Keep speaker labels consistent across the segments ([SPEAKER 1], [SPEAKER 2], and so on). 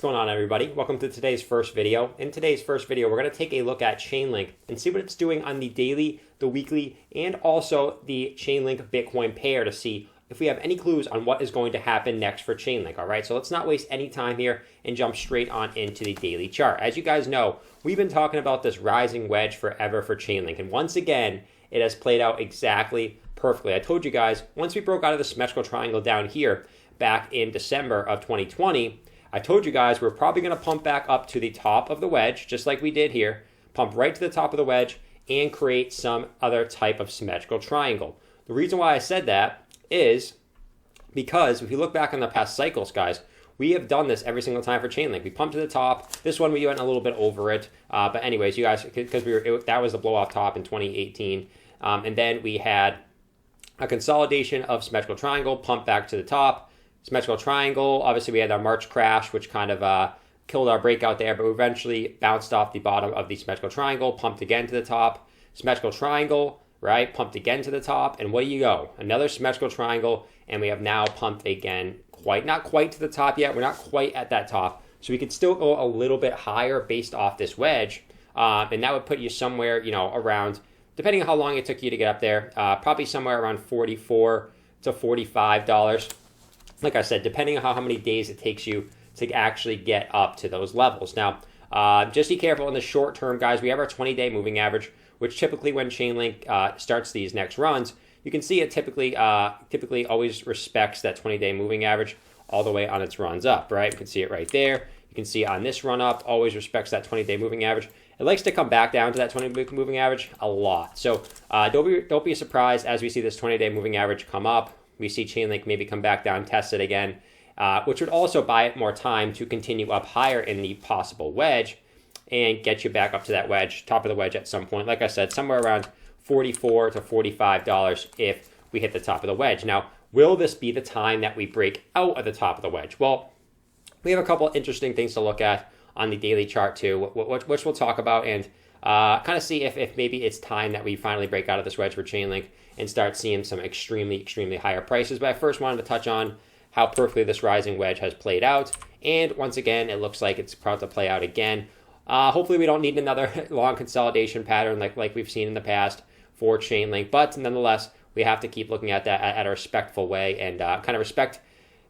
[SPEAKER 1] What's going on, everybody? Welcome to today's first video. In today's first video, we're going to take a look at Chainlink and see what it's doing on the daily, the weekly, and also the Chainlink Bitcoin pair to see if we have any clues on what is going to happen next for Chainlink. All right, so let's not waste any time here and jump straight on into the daily chart. As you guys know, we've been talking about this rising wedge forever for Chainlink, and once again, it has played out exactly perfectly. I told you guys, once we broke out of the symmetrical triangle down here back in December of 2020, I told you guys we're probably going to pump back up to the top of the wedge, just like we did here, pump right to the top of the wedge, and create some other type of symmetrical triangle. The reason why I said that is because if you look back on the past cycles, guys, we have done this every single time for Chainlink. We pumped to the top. This one we went a little bit over it, but anyways, you guys, because that was the blow off top in 2018, and then we had a consolidation of symmetrical triangle, pump back to the top. Symmetrical triangle, obviously we had our March crash, which kind of killed our breakout there, but we eventually bounced off the bottom of the symmetrical triangle, pumped again to the top, symmetrical triangle, right, pumped again to the top, and what do you go? Another symmetrical triangle, and we have now pumped again, not quite to the top yet, we're not quite at that top, so we could still go a little bit higher based off this wedge, and that would put you somewhere, around, depending on how long it took you to get up there, probably somewhere around $44 to $45. Like I said, depending on how many days it takes you to actually get up to those levels. Now, just be careful in the short term, guys. We have our 20-day moving average, which typically when Chainlink starts these next runs, you can see it typically always respects that 20-day moving average all the way on its runs up, right? You can see it right there. You can see on this run up, always respects that 20-day moving average. It likes to come back down to that 20-day moving average a lot. So don't be surprised as we see this 20-day moving average come up. We see Chainlink maybe come back down, test it again, which would also buy it more time to continue up higher in the possible wedge and get you back up to that wedge, top of the wedge at some point. Like I said, somewhere around $44 to $45 if we hit the top of the wedge. Now, will this be the time that we break out of the top of the wedge? Well, we have a couple interesting things to look at on the daily chart too, which we'll talk about and kind of see if maybe it's time that we finally break out of this wedge for Chainlink and start seeing some extremely higher prices. But I first wanted to touch on how perfectly this rising wedge has played out. And once again, it looks like it's about to play out again. Hopefully we don't need another long consolidation pattern like we've seen in the past for Chainlink. But nonetheless, we have to keep looking at that at a respectful way and kind of respect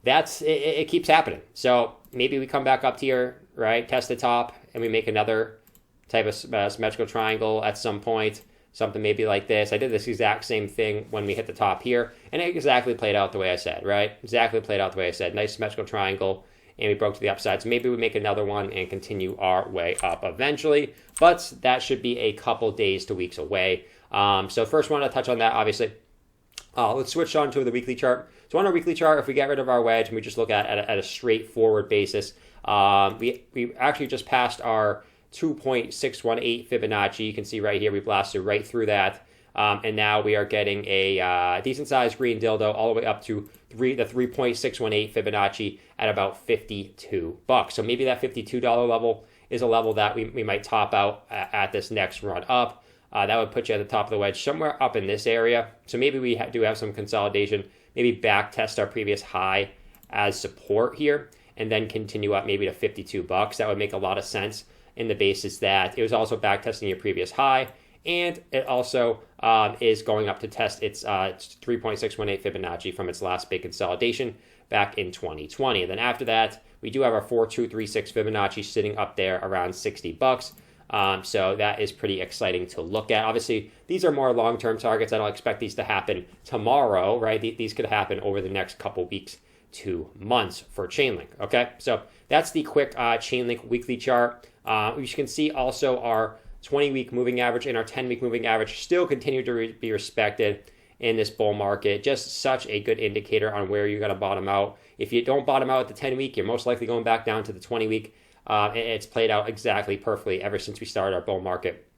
[SPEAKER 1] it keeps happening. So maybe we come back up here, right, test the top, and we make another type of symmetrical triangle at some point. Something maybe like this. I did this exact same thing when we hit the top here, and it exactly played out the way I said, right? Exactly played out the way I said. Nice symmetrical triangle, and we broke to the upside. So maybe we make another one and continue our way up eventually, but that should be a couple days to weeks away. So first want to touch on that, obviously. Let's switch on to the weekly chart. So on our weekly chart, if we get rid of our wedge and we just look at a straightforward basis, we actually just passed our 2.618 Fibonacci. You can see right here we blasted right through that, and now we are getting a decent sized green dildo all the way up to the 3.618 Fibonacci at about $52. So maybe that $52 level is a level that we might top out at this next run up. That would put you at the top of the wedge somewhere up in this area. So maybe we do have some consolidation, maybe back test our previous high as support here and then continue up maybe to $52. That would make a lot of sense in the basis that it was also back testing your previous high, and it also is going up to test its 3.618 Fibonacci from its last big consolidation back in 2020. And then after that, we do have our 4236 Fibonacci sitting up there around $60. So that is pretty exciting to look at. Obviously, these are more long-term targets. I don't expect these to happen tomorrow, right? These could happen over the next couple weeks to months for Chainlink, okay? So that's the quick Chainlink weekly chart. You can see also our 20-week moving average and our 10-week moving average still continue to be respected in this bull market. Just such a good indicator on where you're going to bottom out. If you don't bottom out at the 10-week, you're most likely going back down to the 20-week. It's played out exactly perfectly ever since we started our bull market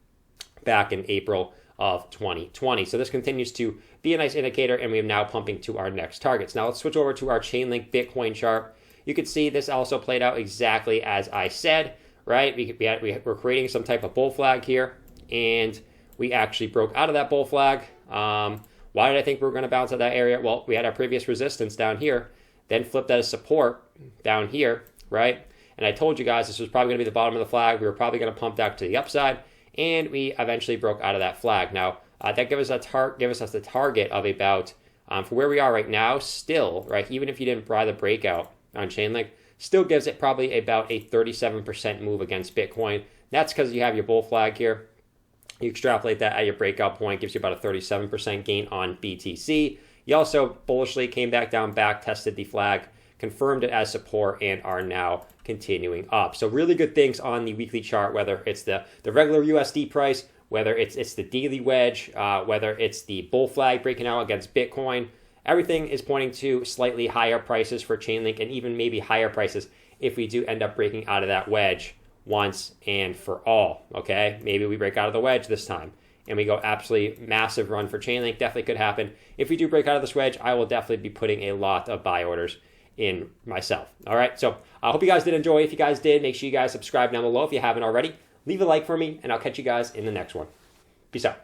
[SPEAKER 1] back in April of 2020. So this continues to be a nice indicator, and we are now pumping to our next targets. Now let's switch over to our Chainlink Bitcoin chart. You can see this also played out exactly as I said, right? We're creating some type of bull flag here, and we actually broke out of that bull flag. Why did I think we were going to bounce out that area? Well, we had our previous resistance down here, then flipped that as support down here, right? And I told you guys this was probably going to be the bottom of the flag. We were probably going to pump back to the upside, and we eventually broke out of that flag. Now, that gives us the target of about, for where we are right now, still, right, even if you didn't buy the breakout on Chainlink, still gives it probably about a 37% move against Bitcoin. That's because you have your bull flag here. You extrapolate that at your breakout point, gives you about a 37% gain on BTC. You also bullishly came back down, back tested the flag, confirmed it as support, and are now continuing up. So really good things on the weekly chart, whether it's the regular USD price, whether it's the daily wedge, whether it's the bull flag breaking out against Bitcoin. Everything is pointing to slightly higher prices for Chainlink, and even maybe higher prices if we do end up breaking out of that wedge once and for all, okay? Maybe we break out of the wedge this time and we go absolutely massive run for Chainlink. Definitely could happen. If we do break out of this wedge, I will definitely be putting a lot of buy orders in myself. All right, so I hope you guys did enjoy. If you guys did, make sure you guys subscribe down below if you haven't already. Leave a like for me, and I'll catch you guys in the next one. Peace out.